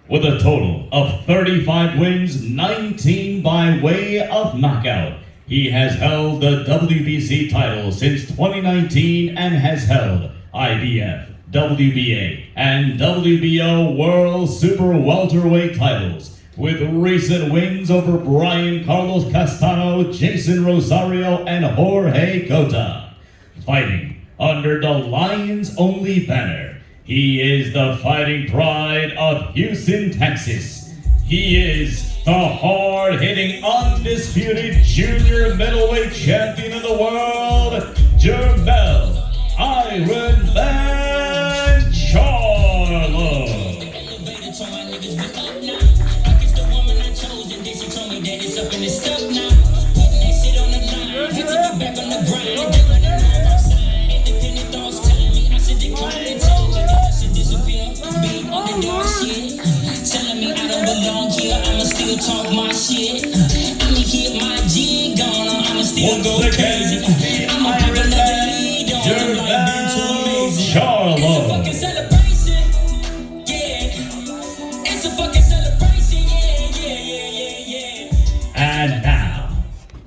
With a total of 35 wins, 19 by way of knockout. He has held the WBC title since 2019 and has held IBF, WBA, and WBO World Super Welterweight titles, with recent wins over Brian Carlos Castano, Jason Rosario, and Jorge Cota. Fighting under the Lions Only banner, he is the fighting pride of Houston, Texas. He is the hard-hitting, undisputed junior middleweight champion of the world, Jermell Iron Man Charlo. Telling me I don't belong here, I'ma still talk my shit. I'ma keep my G gone, I'ma still go crazy. I'ma pop another lead on them like been too amazing. Charlo. It's a fucking celebration, yeah. It's a fucking celebration, yeah. And now,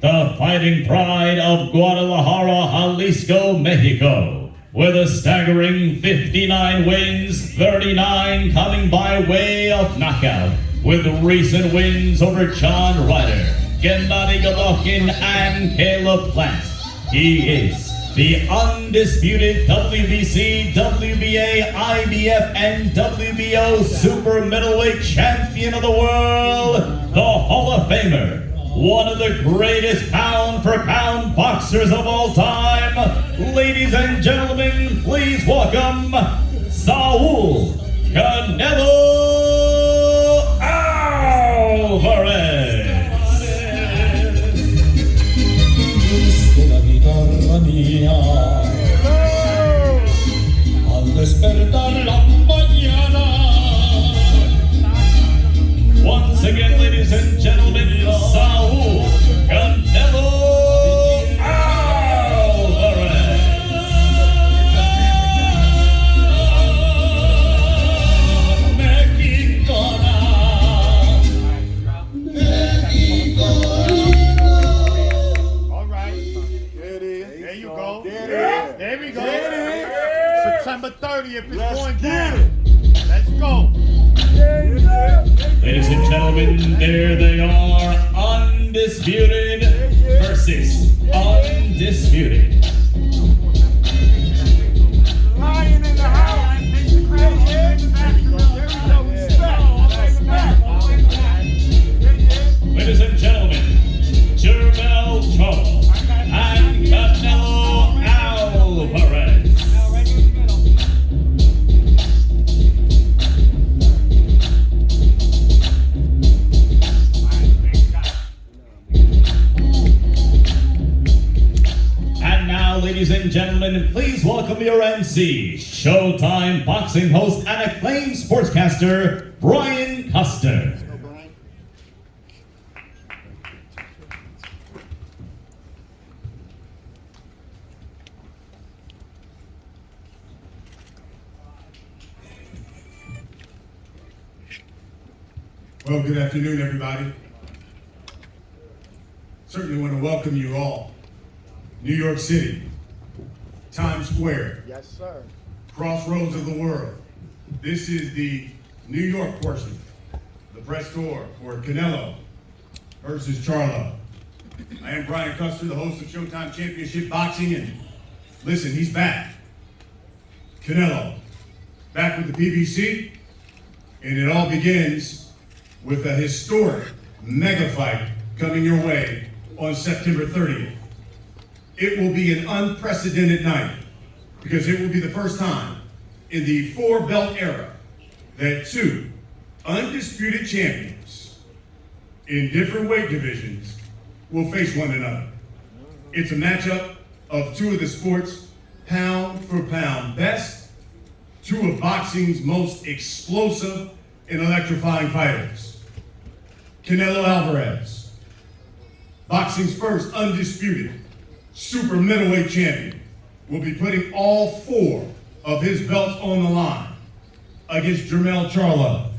the fighting pride of Guadalajara, Jalisco, Mexico. With a staggering 59 wins, 39 coming by way of knockout. With recent wins over John Ryder, Gennady Golovkin, and Caleb Plant. He is the undisputed WBC, WBA, IBF, and WBO Super Middleweight Champion of the world, the Hall of Famer. One of the greatest pound-for-pound boxers of all time. Ladies and gentlemen, please welcome Saul Canelo Alvarez. Once again, ladies and gentlemen, Saul Canelo Alvarez. All right. There it is. There you go. There we go. September 30th is going down. Let's go. Ladies and gentlemen, there they are, undisputed versus undisputed. Lion in the house. Ladies and gentlemen, Jermell Charlo and Canelo Alvarez. Ladies and gentlemen, please welcome your MC, Showtime boxing host and acclaimed sportscaster, Brian Custer. Well, good afternoon, everybody. Certainly want to welcome you all. New York City, Times Square. Yes, sir. Crossroads of the world. This is the New York portion, the press tour for Canelo versus Charlo. I am Brian Custer, the host of Showtime Championship Boxing, and listen, he's back. Canelo, back with the PBC, and it all begins with a historic mega fight coming your way on September 30th. It will be an unprecedented night because it will be the first time in the four-belt era that two undisputed champions in different weight divisions will face one another. It's a matchup of two of the sport's pound-for-pound best, two of boxing's most explosive and electrifying fighters. Canelo Alvarez, boxing's first undisputed super middleweight champion, will be putting all four of his belts on the line against Jermell Charlo,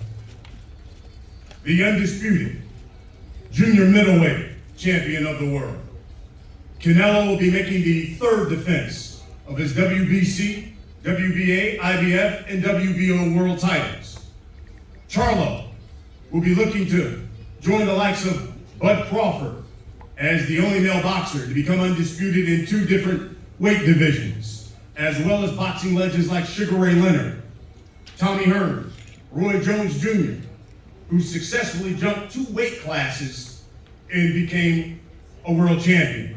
the undisputed junior middleweight champion of the world. Canelo will be making the third defense of his WBC, WBA, IBF, and WBO world titles. Charlo will be looking to join the likes of Bud Crawford as the only male boxer to become undisputed in 2 different weight divisions, as well as boxing legends like Sugar Ray Leonard, Tommy Hearns, Roy Jones Jr., who successfully jumped 2 weight classes and became a world champion.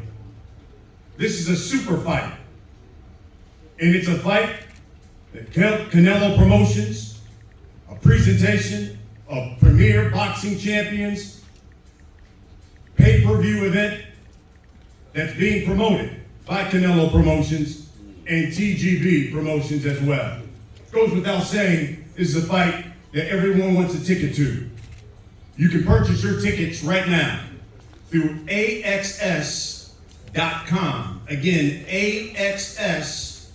This is a super fight, and it's a fight that Canelo Promotions, a presentation of premier boxing champions, pay-per-view event that's being promoted by Canelo Promotions and TGB Promotions as well. It goes without saying, this is a fight that everyone wants a ticket to. You can purchase your tickets right now through AXS.com. Again, AXS.com.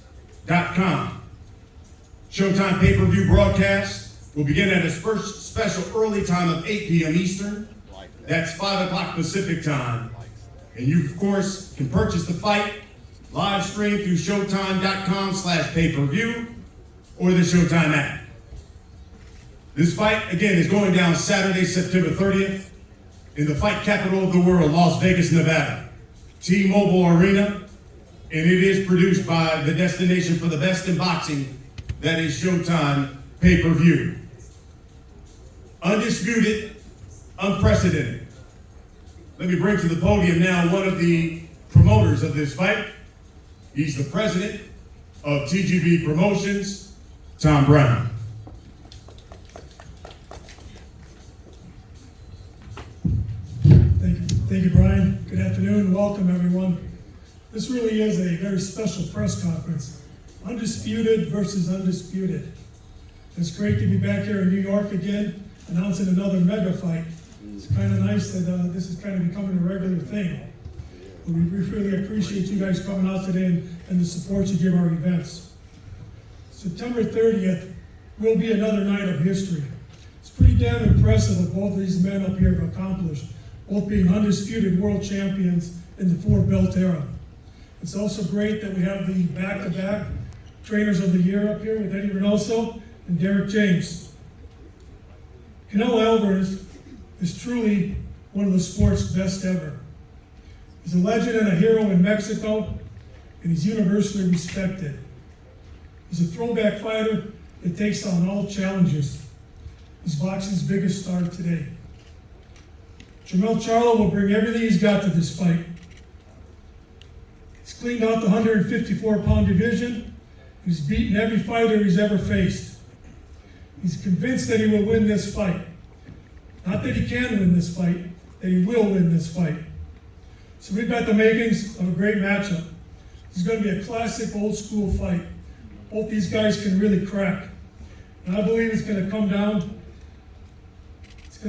Showtime pay-per-view broadcast will begin at its first special early time of 8 p.m. Eastern. That's 5 o'clock Pacific time. And you, of course, can purchase the fight live stream through Showtime.com/pay-per-view or the Showtime app. This fight, again, is going down Saturday, September 30th in the fight capital of the world, Las Vegas, Nevada, T-Mobile Arena, and it is produced by the destination for the best in boxing, that is Showtime pay-per-view. Undisputed, unprecedented. Let me bring to the podium now one of the promoters of this fight. He's the president of TGB Promotions, Tom Brown. Thank you, Brian. Good afternoon. Welcome, everyone. This really is a very special press conference. Undisputed versus undisputed. It's great to be back here in New York again, announcing another mega fight. It's kind of nice that this is kind of becoming a regular thing. We really appreciate you guys coming out today and the support you give our events. September 30th will be another night of history. It's pretty damn impressive what both of these men up here have accomplished, both being undisputed world champions in the 4-belt era. It's also great that we have the back-to-back trainers of the year up here with Eddie Reynoso and Derek James. Canelo Alvarez is truly one of the sport's best ever. He's a legend and a hero in Mexico, and he's universally respected. He's a throwback fighter that takes on all challenges. He's boxing's biggest star today. Jermell Charlo will bring everything he's got to this fight. He's cleaned out the 154-pound division. He's beaten every fighter he's ever faced. He's convinced that he will win this fight. Not that he can win this fight, that he will win this fight. So we've got the makings of a great matchup. This is going to be a classic old school fight. Both these guys can really crack. And I believe it's going to come down to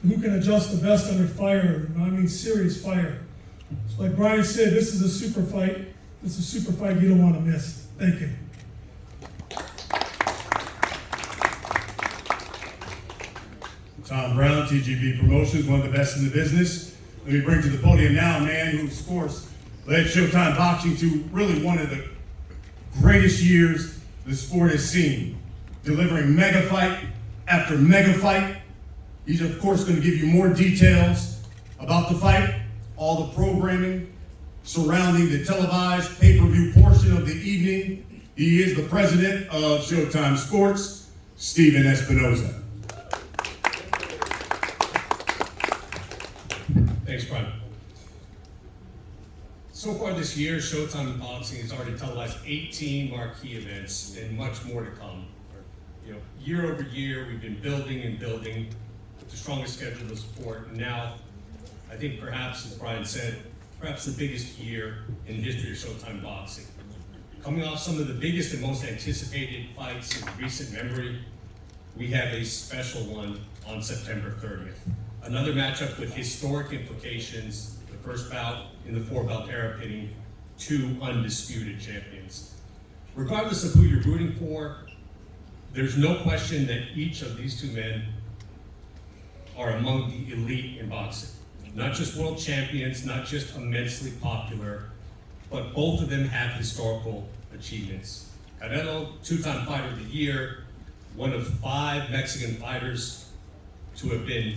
who can adjust the best under fire. I mean serious fire. So like Brian said, this is a super fight. It's a super fight you don't want to miss. Thank you. Tom Brown, TGB Promotions, one of the best in the business. Let me bring to the podium now a man who, of course, led Showtime Boxing to really one of the greatest years the sport has seen, delivering mega fight after mega fight. He's, of course, going to give you more details about the fight, all the programming surrounding the televised pay-per-view portion of the evening. He is the president of Showtime Sports, Steven Espinoza. Thanks, Brian. So far this year, Showtime Boxing has already televised 18 marquee events and much more to come. Year over year, we've been building and building the strongest schedule of the sport. And now, I think perhaps, as Brian said, perhaps the biggest year in the history of Showtime Boxing. Coming off some of the biggest and most anticipated fights in recent memory, we have a special one on September 30th. Another matchup with historic implications, the first bout in the 4-belt era pitting 2 undisputed champions. Regardless of who you're rooting for, there's no question that each of these 2 men are among the elite in boxing. Not just world champions, not just immensely popular, but both of them have historical achievements. Canelo, two-time fighter of the year, one of 5 Mexican fighters to have been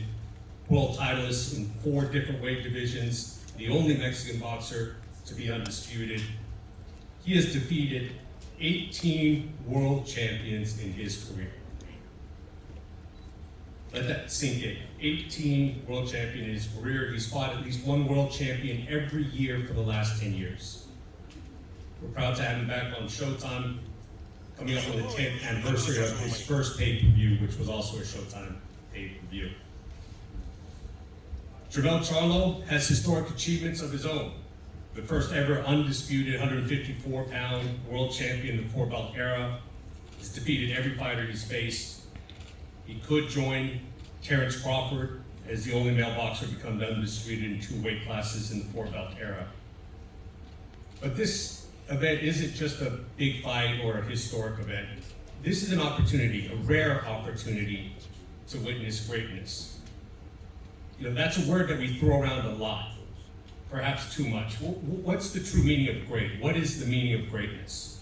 world titleists in 4 different weight divisions, the only Mexican boxer to be undisputed. He has defeated 18 world champions in his career. Let that sink in. 18 world champions in his career. He's fought at least one world champion every year for the last 10 years. We're proud to have him back on Showtime, coming up on the 10th anniversary of his first pay-per-view, which was also a Showtime pay-per-view. Jermell Charlo has historic achievements of his own. The first ever undisputed 154-pound world champion in the 4-belt era. He's defeated every fighter he's faced. He could join Terrence Crawford as the only male boxer to become undisputed in 2 weight classes in the 4-belt era. But this event isn't just a big fight or a historic event. This is an opportunity, a rare opportunity to witness greatness. You know, that's a word that we throw around a lot, perhaps too much. What's the true meaning of great? What is the meaning of greatness?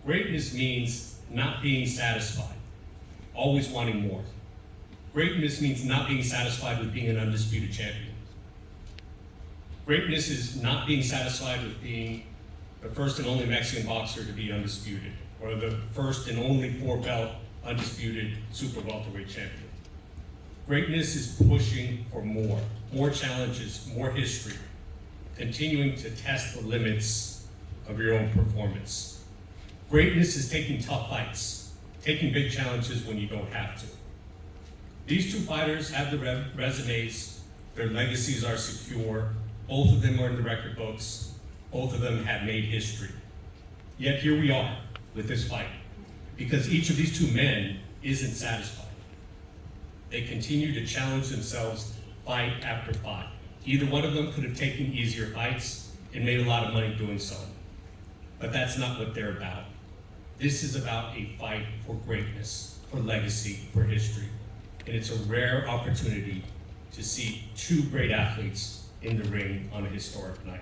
Greatness means not being satisfied, always wanting more. Greatness means not being satisfied with being an undisputed champion. Greatness is not being satisfied with being the first and only Mexican boxer to be undisputed, or the first and only 4-belt undisputed super welterweight champion. Greatness is pushing for more challenges, more history, continuing to test the limits of your own performance. Greatness is taking tough fights, taking big challenges when you don't have to. These 2 fighters have the resumes, their legacies are secure, both of them are in the record books, both of them have made history. Yet here we are with this fight, because each of these 2 men isn't satisfied. They continue to challenge themselves fight after fight. Either one of them could have taken easier fights and made a lot of money doing so. But that's not what they're about. This is about a fight for greatness, for legacy, for history. And it's a rare opportunity to see 2 great athletes in the ring on a historic night.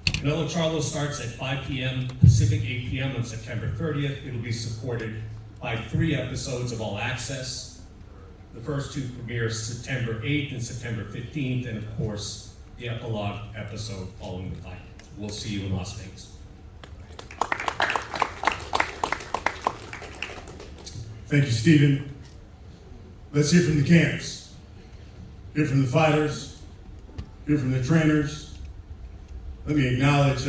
Canelo Charlo starts at 5 p.m. Pacific, 8 p.m. on September 30th. It'll be supported by 3 episodes of All Access. The first 2 premiere September 8th and September 15th, and of course, the epilogue episode following the fight. We'll see you in Las Vegas. Thank you, Stephen. Let's hear from the camps. Hear from the fighters. Hear from the trainers. Let me acknowledge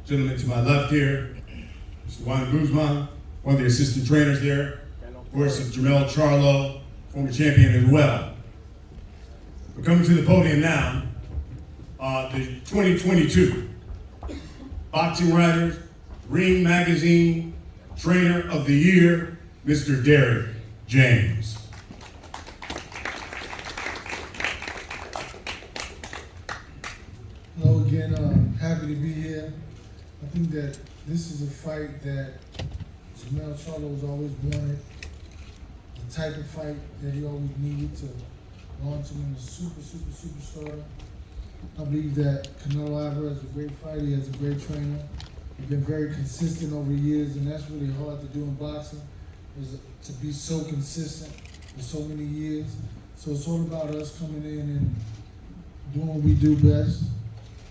gentleman to my left here, Mr. Juan Guzman, one of the assistant trainers there. Of course, Jermell Charlo, former champion as well. We're coming to the podium now. The 2022 Boxing Writers Ring Magazine Trainer of the Year, Mr. Derek James. Hello again, happy to be here. I think that this is a fight that Jermell Charlo has always wanted. The type of fight that he always needed to launch him into superstar. I believe that Canelo Alvarez is a great fighter. He has a great trainer. He's been very consistent over the years, and that's really hard to do in boxing, is to be so consistent for so many years. So it's all about us coming in and doing what we do best,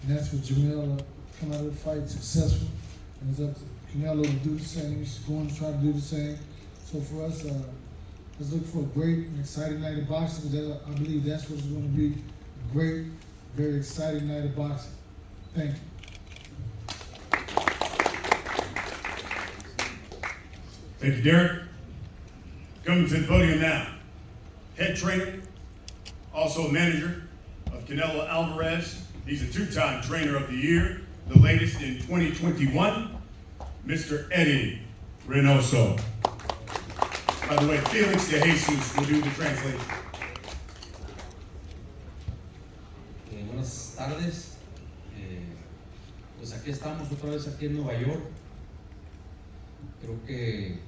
and that's for Jermell to come out of the fight successful. And it's up to Canelo to do the same. He's going to try to do the same. So for us, let's look for a great and exciting night of boxing, because I believe that's what it's going to be, a great, very exciting night of boxing. Thank you. Thank you, Derek. Coming to the podium now, head trainer, also a manager of Canelo Alvarez. He's a 2-time trainer of the year, the latest in 2021, Mr. Eddie Reynoso. By the way, Felix de Jesus will do the translation. Buenas tardes. Pues aquí estamos otra vez aquí en Nueva York. Creo que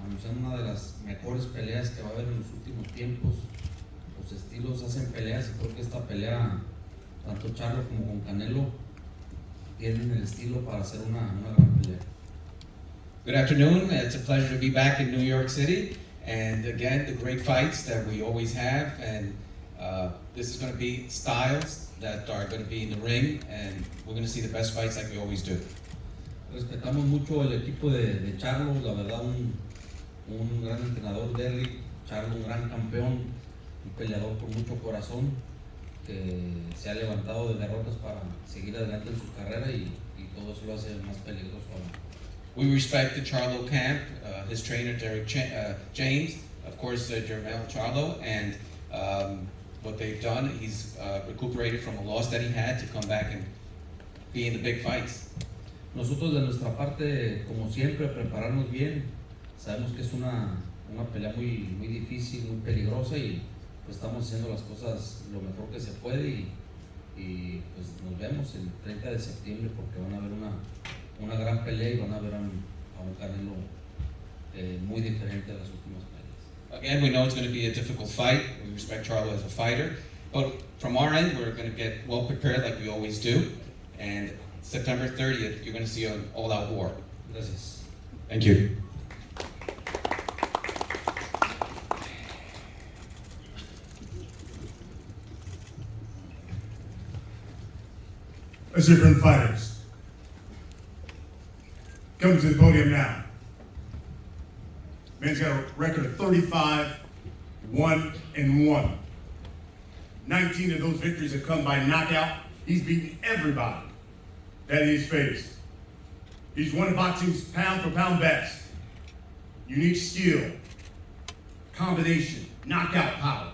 anunciando una de las mejores peleas que va a haber en los últimos tiempos. Los estilos hacen peleas y creo que esta pelea, tanto Charlo como con Canelo, tienen el estilo para hacer una gran pelea. Good afternoon. It's a pleasure to be back in New York City. And again, the great fights that we always have. And this is going to be styles that are going to be in the ring. And we're going to see the best fights like we always do. Respetamos mucho el equipo de Charlo, la verdad un gran entrenador, Derrick. Charlo, un gran campeón, un peleador con mucho corazón, que se ha levantado de derrotas para seguir adelante en su carrera y todo eso lo hace más peligroso aún. We respect the Charlo camp, his trainer Derek James, of course Jermell Charlo, and what they've done, he's recuperated from a loss that he had to come back and be in the big fights. Nosotros de nuestra parte, como siempre, prepararnos bien. Sabemos que es una pelea muy difícil, muy peligrosa y pues estamos haciendo las cosas lo mejor que se puede y pues nos vemos el 30 de septiembre porque van a ver una gran pelea y van a ver a un Canelo muy diferente a las últimas peleas. Again, we know it's going to be a difficult fight. We respect Charlo as a fighter, but from our end, we're going to get well prepared like we always do. And September 30th, you're going to see an all-out war. Gracias. Thank you. Let's hear from the fighters. Coming to the podium now. Man's got a record of 35, 1-1. 19 of those victories have come by knockout. He's beaten everybody that he's faced. He's one of boxing's pound-for-pound best. Unique skill, combination, knockout power,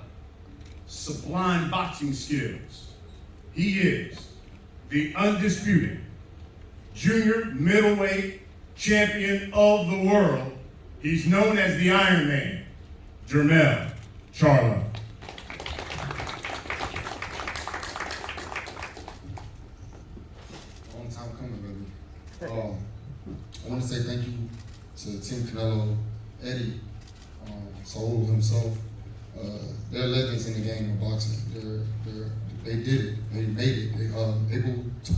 sublime boxing skills. He is the undisputed junior middleweight champion of the world. He's known as the Iron Man, Jermell Charlo. Long time coming, baby. I want to say thank you to Team Canelo, Eddie, Saul himself. They're legends in the game of boxing. They did it. They made it. They able to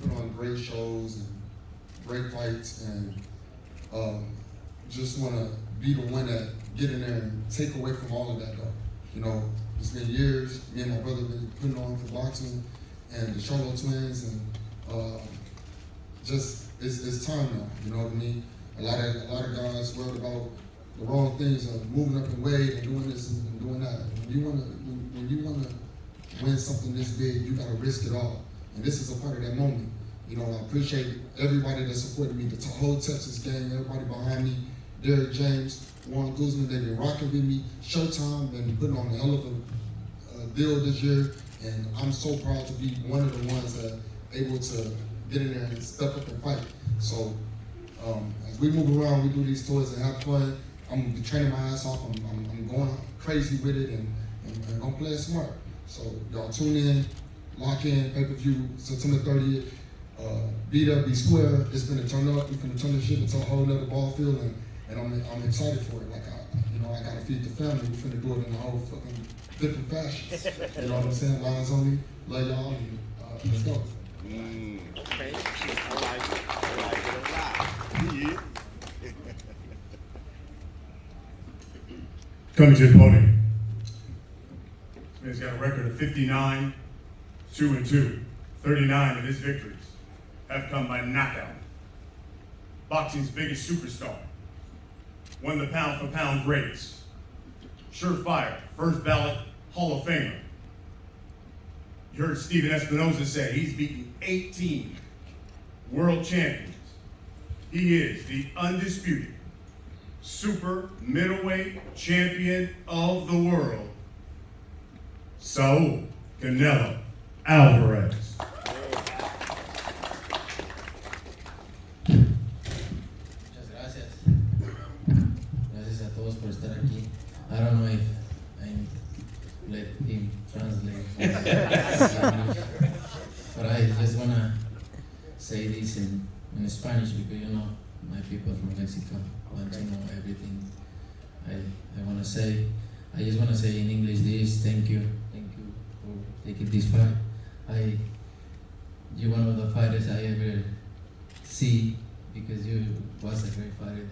put on great shows and great fights, and just want to be the one that get in there and take away from all of that, though. You know, it's been years. Me and my brother been putting on for boxing, and the Charlo twins, and just it's time now. You know what I mean? A lot of guys worried about the wrong things, moving up in weight and doing this and doing that. When you wanna win something this big, you gotta risk it all. And this is a part of that moment. You know, I appreciate everybody that supported me, the whole Texas gang, everybody behind me, Derek James, Warren Guzman, they've been rocking with me. Showtime been putting on a hell of a deal this year, and I'm so proud to be one of the ones that able to get in there and step up and fight. So as we move around, we do these tours and have fun. I'm gonna be training my ass off. I'm going crazy with it and gonna play it smart. So y'all tune in, lock in, pay-per-view, September 30th. Beat up, be square. It's gonna turn up. We're gonna turn this shit into a whole nother ball field, and I'm excited for it. Like I gotta feed the family. We're gonna do it in a whole fucking different fashion. You know what I'm saying? Lines only. Love y'all. And, let's go. Okay. I like it a lot. Yeah. Coming to the podium. He's got a record of 59, 2-2. 39 of his victories have come by knockout. Boxing's biggest superstar. Won the pound-for-pound greats. Surefire, first ballot Hall of Famer. You heard Steven Espinoza say he's beaten 18 world champions. He is the undisputed super middleweight champion of the world, Saul Canelo Alvarez. Muchas gracias. Gracias a todos por estar aquí. I don't know if I let him translate, but I just wanna say this in Spanish because my people from Mexico want to know everything. I just want to say in English this, thank you for taking this fight. You're one of the fighters I ever see, because you was a great fighter,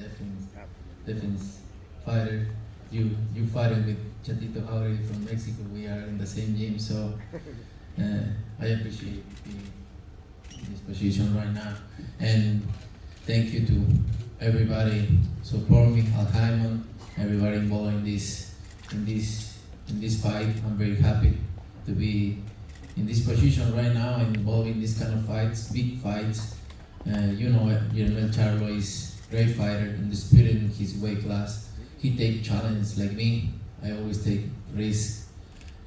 defense fighter. You fighting with Chatito Jauregui from Mexico. We are in the same gym, so I appreciate being in this position right now. And thank you to everybody support me, Al Hyman, everybody involved in this fight. I'm very happy to be in this position right now, involved in this kind of fights, big fights. Jermell Charlo is a great fighter, undisputed in his weight class. He takes challenges like me. I always take risks,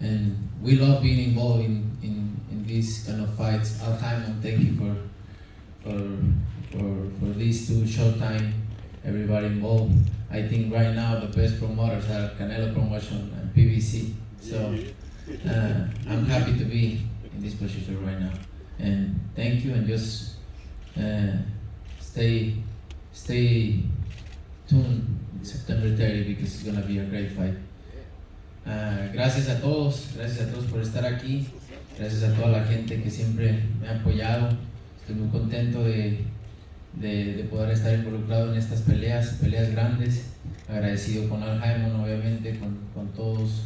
and we love being involved in these kind of fights. Al Hyman, thank you for these two, Showtime, everybody involved. I think right now the best promoters are Canelo Promotional and PBC. So I'm happy to be in this position right now. And thank you, and just stay tuned September 30, because it's gonna be a great fight. Gracias a todos por estar aquí. Gracias a toda la gente que siempre me ha apoyado. Estoy muy contento de poder estar involucrado en estas peleas grandes. Agradecido con Al Hyman, obviamente, con todos,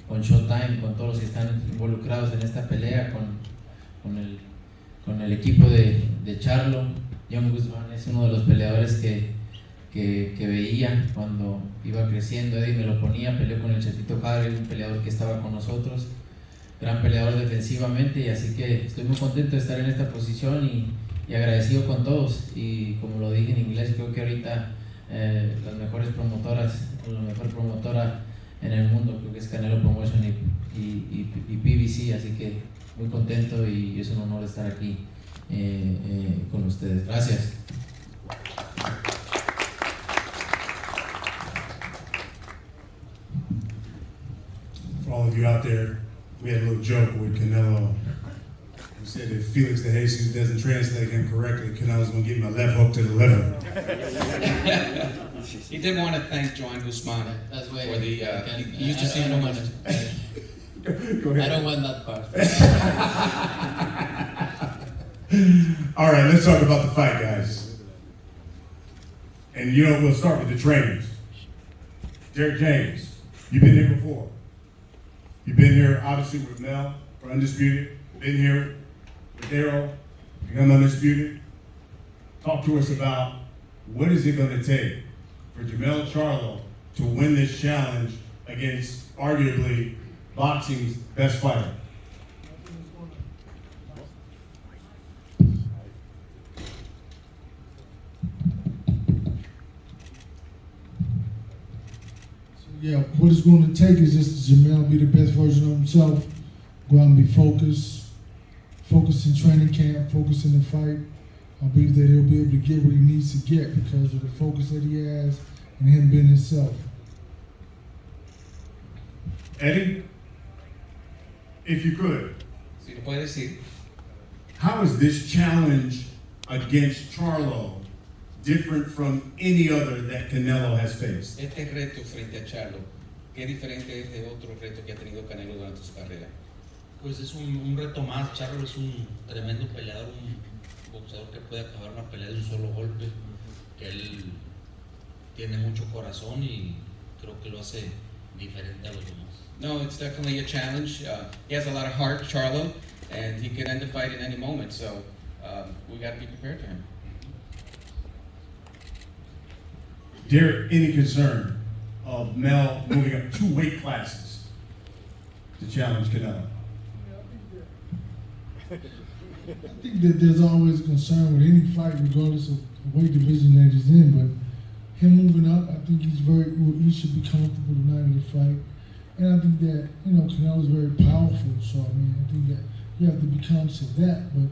con Showtime, con todos los que están involucrados en esta pelea, con el equipo de Charlo. John Guzmán es uno de los peleadores que veía cuando iba creciendo. Eddie me lo ponía, peleó con el Chatito Jauregui, un peleador que estaba con nosotros, gran peleador defensivamente, y así que estoy muy contento de estar en esta posición y agradecido con todos. Y como lo dije en inglés, creo que ahorita la mejor promotora en el mundo creo que es Canelo Promotion y PBC, así que muy contento y es un honor estar aquí con ustedes. Gracias. For all of you out there, we had a little joke with Canelo. We said if Felix de Jesus doesn't translate him correctly, Canelo's going to give him a left hook to the liver. He did want to thank Joan Guzman That's why for the. He used to see I don't him want Go ahead. I don't want that part. All right, let's talk about the fight, guys. And we'll start with the trainers. Derek James, you've been here before. You've been here, obviously, with Mel for Undisputed. Been here with Daryl, become Undisputed. Talk to us about what is it going to take for Jermell Charlo to win this challenge against arguably boxing's best fighter. Yeah, what it's going to take is just Jermell be the best version of himself. Go out and be focused in training camp, focus in the fight. I believe that he'll be able to get what he needs to get because of the focus that he has and him being himself. Eddie, if you could, Si lo puede decir. how is this challenge against Charlo different from any other that Canelo has faced? Este reto frente a Charlo, ¿qué diferente es de otro reto que ha tenido Canelo durante su carrera? Pues es un reto más. Charlo es un tremendo peleador, un boxeador que puede acabar una pelea de un solo golpe, que él tiene mucho corazón y creo que lo hace diferente a los demás. No, it's definitely a challenge. He has a lot of heart, Charlo, and he can end the fight in any moment, so we got to be prepared for him. Derek, any concern of Mel moving up 2 weight classes to challenge Canelo? I think that there's always concern with any fight, regardless of the weight division that he's in. But him moving up, I think he should be comfortable tonight in the fight. And I think that Canelo's very powerful. So I think that you have to be conscious of that. But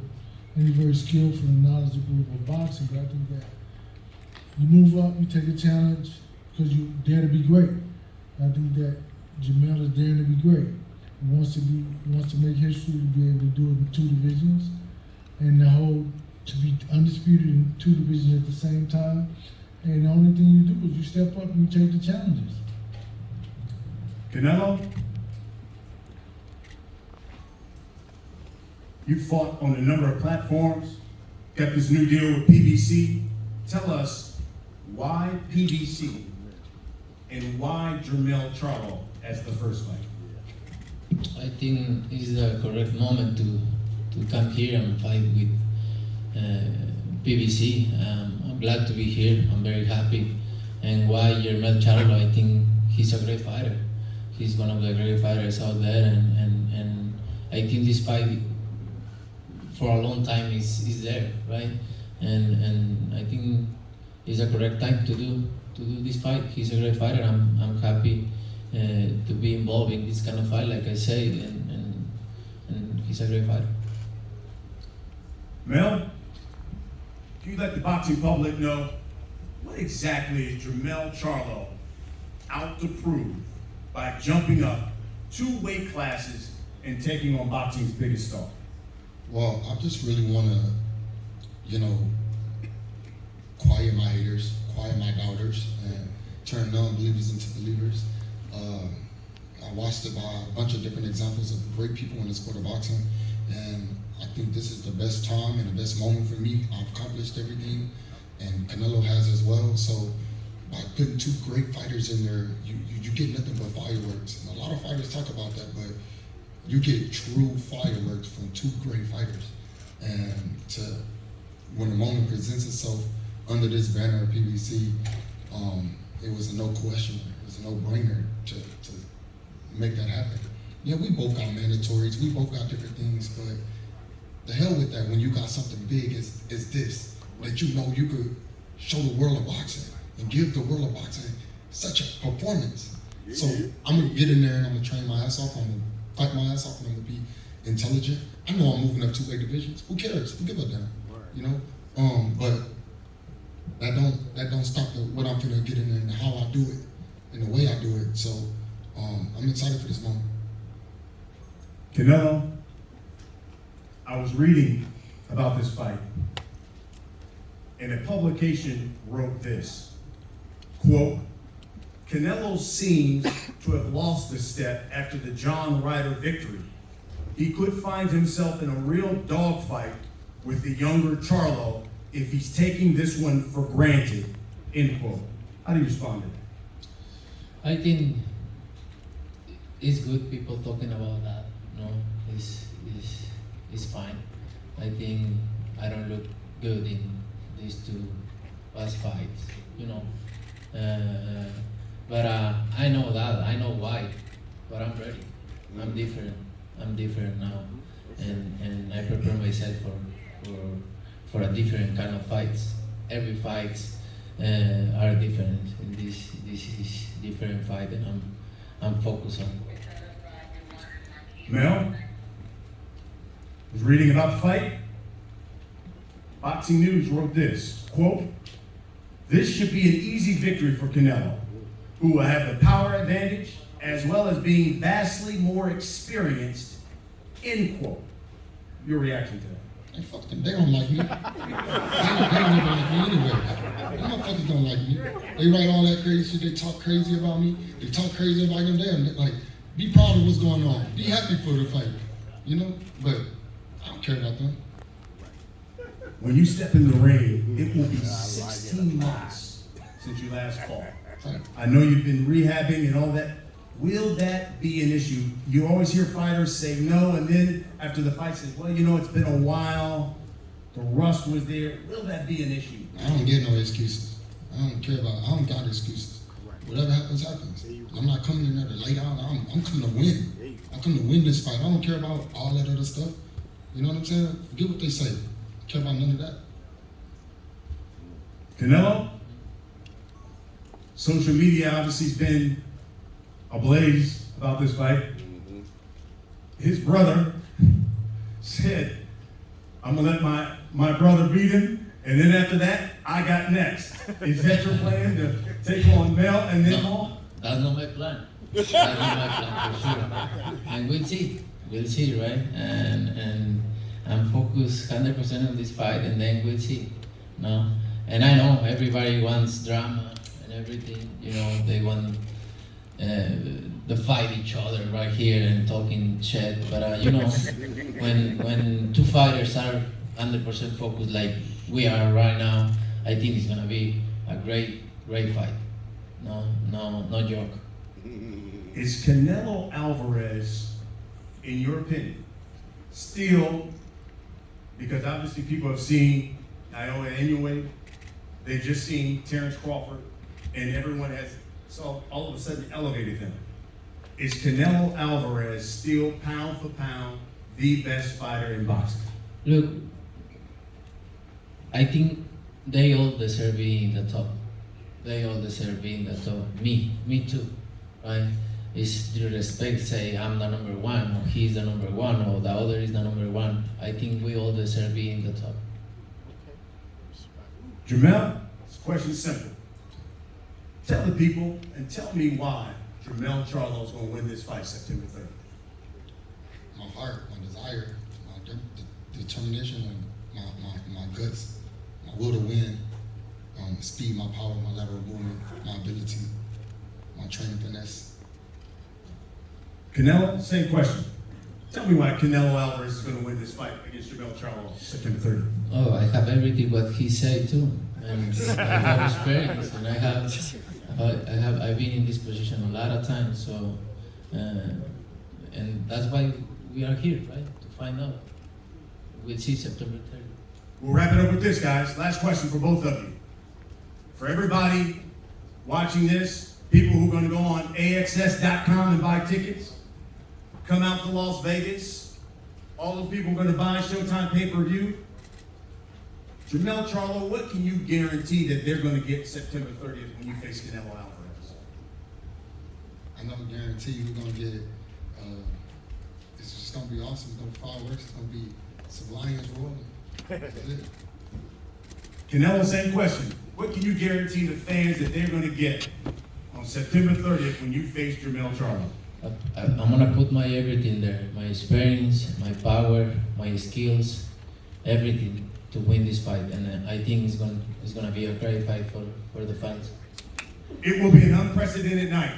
and he's very skillful and knowledgeable about boxing. But I think that you move up, you take a challenge because you dare to be great. I think that Jermell is daring to be great. He wants to make history to be able to do it in 2 divisions. And the whole to be undisputed in 2 divisions at the same time. And the only thing you do is you step up and you take the challenges. Canelo, you fought on a number of platforms, got this new deal with PBC. Tell us why PBC and why Jermell Charlo as the first fight? I think it's the correct moment to come here and fight with PBC. I'm glad to be here. I'm very happy. And why Jermell Charlo? I think he's a great fighter. He's one of the great fighters out there, and I think this fight for a long time is there, right? And I think it's a correct time to do this fight. He's a great fighter. I'm happy to be involved in this kind of fight, like I said, and he's a great fighter. Mel, can you let the boxing public know what exactly is Jermell Charlo out to prove by jumping up 2 weight classes and taking on boxing's biggest star? Well, I just really want to, quiet my haters, quiet my doubters, and turn non-believers into believers. I watched it by a bunch of different examples of great people in the sport of boxing, and I think this is the best time and the best moment for me. I've accomplished everything, and Canelo has as well. So by putting 2 great fighters in there, you get nothing but fireworks. And a lot of fighters talk about that, but you get true fireworks from 2 great fighters. And when the moment presents itself under this banner of PBC, it was a no question. It was a no-brainer to make that happen. Yeah, we both got mandatories. We both got different things, but the hell with that when you got something big as this, that you could show the world of boxing and give the world of boxing such a performance. So I'm gonna get in there and I'm gonna train my ass off. I'm gonna fight my ass off and I'm gonna be intelligent. I know I'm moving up 2 weight divisions. Who cares? Who give a damn? But that don't stop what I'm gonna get in there and how I do it and the way I do it. So I'm excited for this moment. Canelo, I was reading about this fight, and a publication wrote this, quote, Canelo seems to have lost a step after the John Ryder victory. He could find himself in a real dogfight with the younger Charlo if he's taking this one for granted, end quote. How do you respond to that? I think it's good people talking about that. No, it's fine. I think I don't look good in these 2 past fights, But I know that. I know why. But I'm ready. I'm different. I'm different now, and I prepare myself for a different kind of fights. Every fights are different. And this is different fight, and I'm focused on. Mel, was reading about the fight. Boxing News wrote this, quote, this should be an easy victory for Canelo, who will have the power advantage as well as being vastly more experienced, end quote. Your reaction to that? Hey, fuck them. They don't like me. They don't like me anyway. Them motherfuckers don't like me. They write all that crazy shit. They talk crazy about me. They talk crazy about them. They're like, be proud of what's going on. Be happy for the fight. But I don't care about them. When you step in the ring, it will be 16 months since you last fought. I know you've been rehabbing and all that. Will that be an issue? You always hear fighters say no, and then after the fight say, well, it's been a while. The rust was there. Will that be an issue? I don't get no excuses. I don't got excuses. Whatever happens, happens. I'm not coming in there to lay down. I'm coming to win. I come to win this fight. I don't care about all that other stuff. You know what I'm saying? Forget what they say. I care about none of that. Canelo, social media obviously has been ablaze about this fight. His brother said, I'm gonna let my brother beat him, and then after that, I got next. Is that your plan, to take on Mel and then all? That's not my plan. That's not my plan for sure. And we'll see, right? And I'm focused 100% on this fight, and then we'll see. No, and I know everybody wants drama and everything. You know, they want to fight each other right here and talking shit. But you know, when two fighters are 100% focused like we are right now, I think it's gonna be a great fight. No joke. Is Canelo Alvarez, in your opinion, still, because obviously people have seen Iowa anyway, they've just seen Terrence Crawford, and everyone has all of a sudden elevated them. Is Canelo Alvarez still pound for pound the best fighter in boxing? Look, I think they all deserve being in the top. They all deserve being in the top. Me too, right? It's the respect, say I'm the number one, or he's the number one, or the other is the number one. I think we all deserve being in the top. Jermell, this question is simple. Tell the people and tell me why Jermell Charlo is going to win this fight September 3rd. My heart, my desire, my determination, and my guts, my will to win, speed, my power, my lateral movement, my ability, my training finesse. Canelo, same question. Tell me why Canelo Alvarez is going to win this fight against Jermell Charlo September 30th. Oh, I have everything what he said too, and I have experience, and I've been in this position a lot of times. So, and that's why we are here, right? To find out. We'll see September 30th. We'll wrap it up with this, guys. Last question for both of you. For everybody watching this, people who are going to go on AXS.com and buy tickets, come out to Las Vegas. All those people are going to buy Showtime pay-per-view. Jermell Charlo, what can you guarantee that they're going to get September 30th when you face Canelo Alvarez? I know, guarantee we're going to get it. It's just going to be awesome. It's going to be fireworks. It's going to be sublime as well. That's it. Canelo, same question. What can you guarantee the fans that they're going to get on September 30th when you face Jermell Charlo? I'm gonna put my everything there, my experience, my power, my skills, everything to win this fight, and I think it's gonna be a great fight for the fans. It will be an unprecedented night.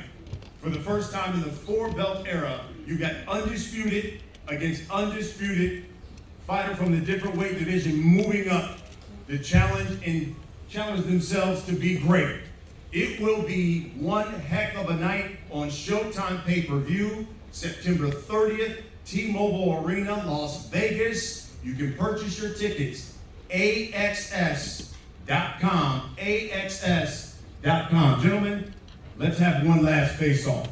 For the first time in the four-belt era, you got undisputed against undisputed fighter from the different weight division moving up to challenge themselves to be great. It will be one heck of a night on Showtime pay-per-view, September 30th, T-Mobile Arena, Las Vegas. You can purchase your tickets, AXS.com, AXS.com. Gentlemen, let's have one last face-off.